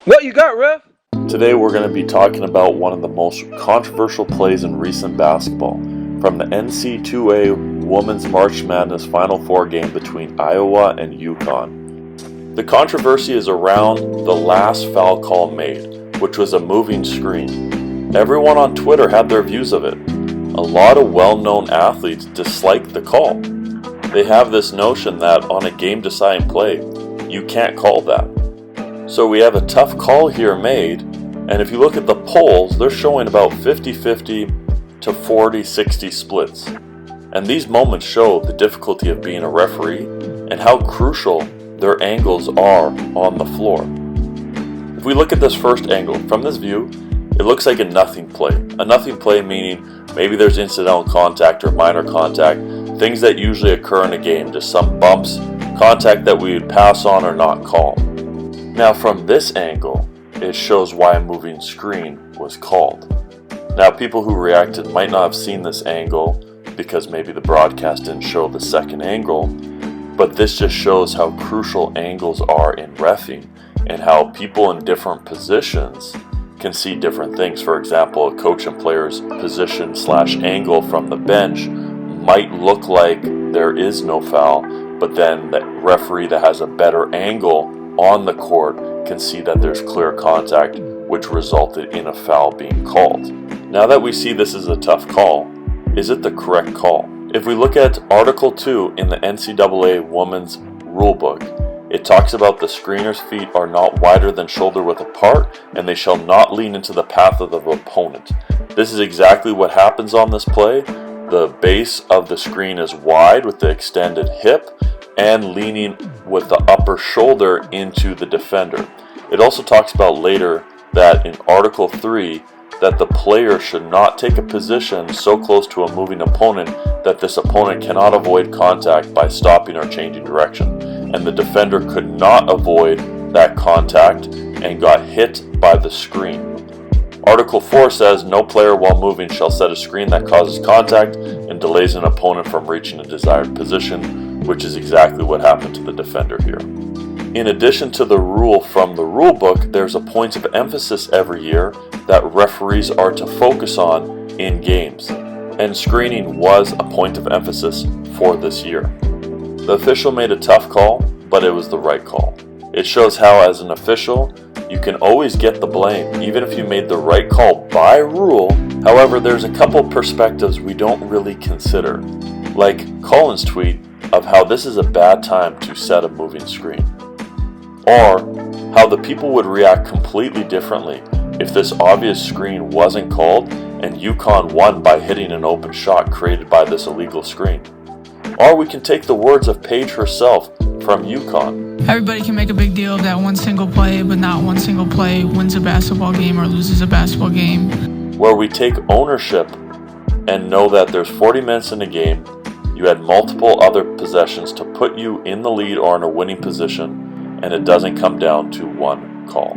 What you got, Ref? Today we're going to be talking about one of the most controversial plays in recent basketball, from the NCAAW Women's March Madness Final Four game between Iowa and UConn. The controversy is around the last foul call made, which was a moving screen. Everyone on Twitter had their views of it. A lot of well-known athletes disliked the call. They have this notion that on a game-deciding play, you can't call that. So we have a tough call here made, and if you look at the polls, they're showing about 50-50 to 40-60 splits. And these moments show the difficulty of being a referee and how crucial their angles are on the floor. If we look at this first angle, from this view, it looks like a nothing play. A nothing play meaning maybe there's incidental contact or minor contact, things that usually occur in a game, just some bumps, contact that we would pass on or not call. Now from this angle, it shows why a moving screen was called. Now people who reacted might not have seen this angle because maybe the broadcast didn't show the second angle, but this just shows how crucial angles are in reffing and how people in different positions can see different things. For example, a coach and player's position / angle from the bench might look like there is no foul, but then the referee that has a better angle on the court can see that there's clear contact, which resulted in a foul being called. Now that we see this is a tough call, is it the correct call? If we look at Article 2 in the NCAA Women's Rulebook, it talks about the screener's feet are not wider than shoulder width apart, and they shall not lean into the path of the opponent. This is exactly what happens on this play. The base of the screen is wide with the extended hip and leaning with the upper shoulder into the defender. It also talks about later that in Article 3 that the player should not take a position so close to a moving opponent that this opponent cannot avoid contact by stopping or changing direction, and the defender could not avoid that contact and got hit by the screen. Article 4 says no player while moving shall set a screen that causes contact and delays an opponent from reaching a desired position, which is exactly what happened to the defender here. In addition to the rule from the rule book, there's a point of emphasis every year that referees are to focus on in games, and screening was a point of emphasis for this year. The official made a tough call, but it was the right call. It shows how, as an official, you can always get the blame, even if you made the right call by rule. However, there's a couple perspectives we don't really consider, like Colin's tweet of how this is a bad time to set a moving screen, or how the people would react completely differently if this obvious screen wasn't called and UConn won by hitting an open shot created by this illegal screen. Or we can take the words of Paige herself from UConn. Everybody can make a big deal of that one single play, but not one single play wins a basketball game or loses a basketball game. Where we take ownership and know that there's 40 minutes in a game, you had multiple other possessions to put you in the lead or in a winning position, and it doesn't come down to one call.